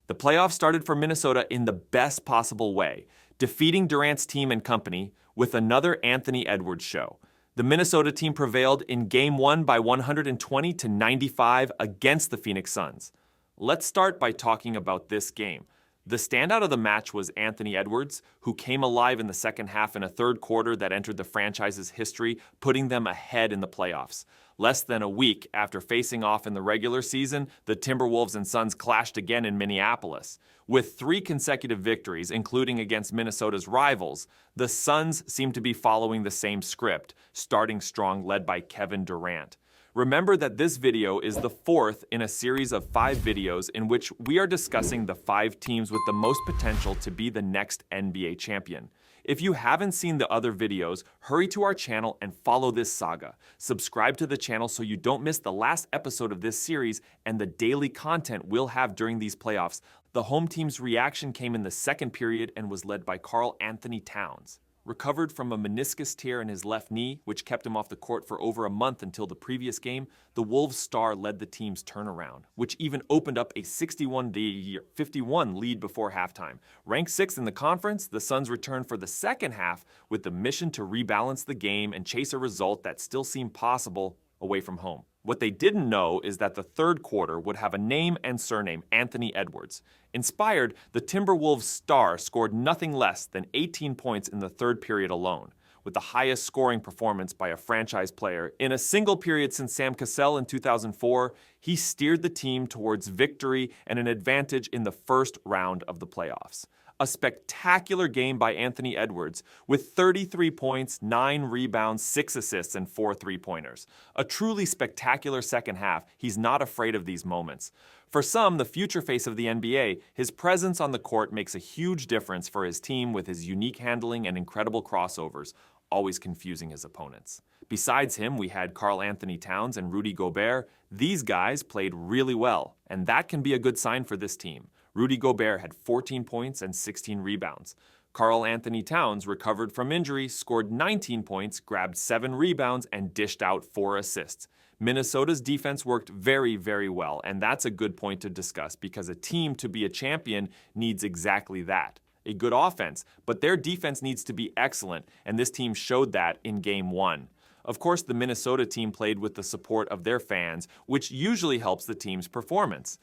The playoffs started for Minnesota in the best possible way, defeating Durant's team and company with another Anthony Edwards show. The Minnesota team prevailed in Game 1 by 120-95 against the Phoenix Suns. Let's start by talking about this game. The standout of the match was Anthony Edwards, who came alive in the second half in a third quarter that entered the franchise's history, putting them ahead in the playoffs. Less than a week after facing off in the regular season, the Timberwolves and Suns clashed again in Minneapolis. With 3 consecutive victories, including against Minnesota's rivals, the Suns seem to be following the same script, starting strong led by Kevin Durant. Remember that this video is the 4th in a series of 5 videos in which we are discussing the 5 teams with the most potential to be the next NBA champion. If you haven't seen the other videos, hurry to our channel and follow this saga. Subscribe to the channel so you don't miss the last episode of this series and the daily content we'll have during these playoffs. The home team's reaction came in the second period and was led by Karl-Anthony Towns. Recovered from a meniscus tear in his left knee, which kept him off the court for over a month until the previous game, the Wolves star led the team's turnaround, which even opened up a 61-51 lead before halftime. Ranked 6th in the conference, the Suns returned for the second half with the mission to rebalance the game and chase a result that still seemed possible away from home. What they didn't know is that the third quarter would have a name and surname, Anthony Edwards. Inspired, the Timberwolves star scored nothing less than 18 points in the third period alone, with the highest scoring performance by a franchise player. In a single period since Sam Cassell in 2004, he steered the team towards victory and an advantage in the first round of the playoffs. A spectacular game by Anthony Edwards with 33 points, 9 rebounds, 6 assists, and 4 three-pointers. A truly spectacular second half. He's not afraid of these moments. For some, the future face of the NBA, his presence on the court makes a huge difference for his team with his unique handling and incredible crossovers, always confusing his opponents. Besides him, we had Karl-Anthony Towns and Rudy Gobert. These guys played really well, and that can be a good sign for this team. Rudy Gobert had 14 points and 16 rebounds. Karl-Anthony Towns recovered from injury, scored 19 points, grabbed 7 rebounds, and dished out 4 assists. Minnesota's defense worked very, very well, and that's a good point to discuss because a team to be a champion needs exactly that. A good offense, but their defense needs to be excellent, and this team showed that in Game 1. Of course, the Minnesota team played with the support of their fans, which usually helps the team's performance.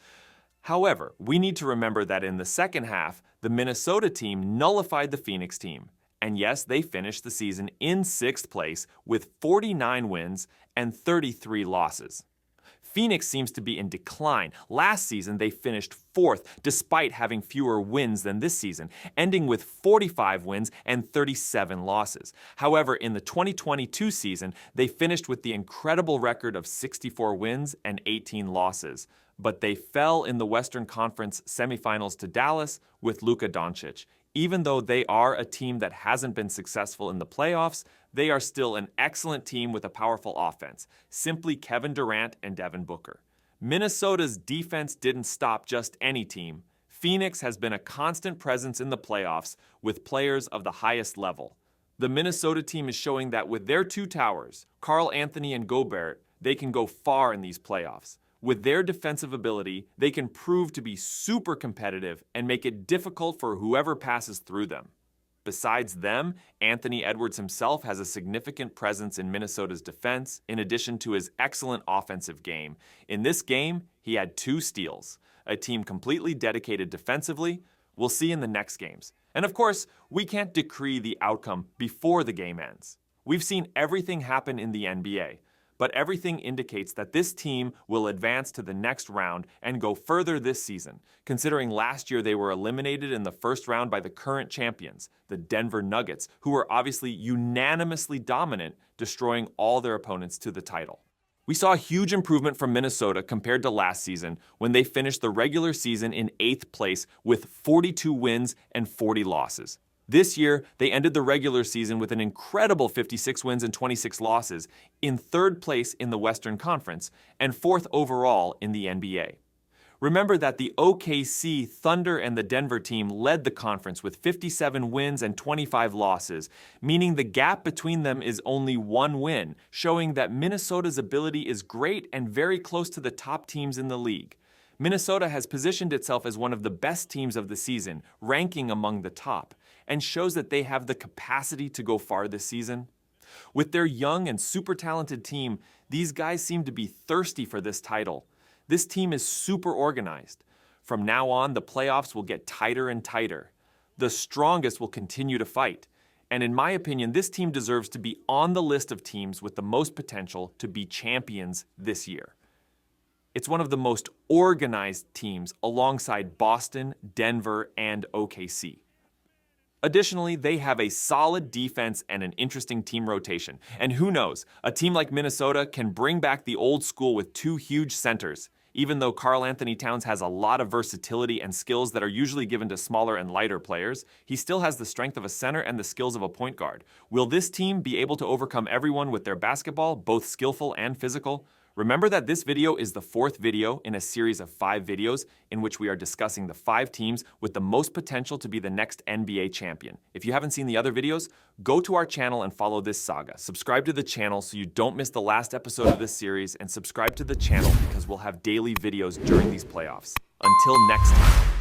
However, we need to remember that in the second half, the Minnesota team nullified the Phoenix team. And yes, they finished the season in 6th place with 49 wins and 33 losses. Phoenix seems to be in decline. Last season, they finished 4th despite having fewer wins than this season, ending with 45 wins and 37 losses. However, in the 2022 season, they finished with the incredible record of 64 wins and 18 losses. But they fell in the Western Conference semifinals to Dallas with Luka Doncic. Even though they are a team that hasn't been successful in the playoffs, they are still an excellent team with a powerful offense, simply Kevin Durant and Devin Booker. Minnesota's defense didn't stop just any team. Phoenix has been a constant presence in the playoffs with players of the highest level. The Minnesota team is showing that with their 2 towers, Karl-Anthony and Gobert, they can go far in these playoffs. With their defensive ability, they can prove to be super competitive and make it difficult for whoever passes through them. Besides them, Anthony Edwards himself has a significant presence in Minnesota's defense, in addition to his excellent offensive game. In this game, he had 2 steals. A team completely dedicated defensively. We'll see in the next games. And of course, we can't decree the outcome before the game ends. We've seen everything happen in the NBA. But everything indicates that this team will advance to the next round and go further this season, considering last year they were eliminated in the first round by the current champions, the Denver Nuggets, who were obviously unanimously dominant, destroying all their opponents to the title. We saw a huge improvement from Minnesota compared to last season when they finished the regular season in 8th place with 42 wins and 40 losses. This year, they ended the regular season with an incredible 56 wins and 26 losses, in 3rd place in the Western Conference, and 4th overall in the NBA. Remember that the OKC Thunder and the Denver team led the conference with 57 wins and 25 losses, meaning the gap between them is only 1 win, showing that Minnesota's ability is great and very close to the top teams in the league. Minnesota has positioned itself as one of the best teams of the season, ranking among the top, and shows that they have the capacity to go far this season. With their young and super talented team, these guys seem to be thirsty for this title. This team is super organized. From now on, the playoffs will get tighter and tighter. The strongest will continue to fight. And in my opinion, this team deserves to be on the list of teams with the most potential to be champions this year. It's one of the most organized teams alongside Boston, Denver, and OKC. Additionally, they have a solid defense and an interesting team rotation. And who knows, a team like Minnesota can bring back the old school with two huge centers. Even though Karl-Anthony Towns has a lot of versatility and skills that are usually given to smaller and lighter players, he still has the strength of a center and the skills of a point guard. Will this team be able to overcome everyone with their basketball, both skillful and physical? Remember that this video is the 4th video in a series of 5 videos in which we are discussing the 5 teams with the most potential to be the next NBA champion. If you haven't seen the other videos, go to our channel and follow this saga. Subscribe to the channel so you don't miss the last episode of this series, and subscribe to the channel because we'll have daily videos during these playoffs. Until next time.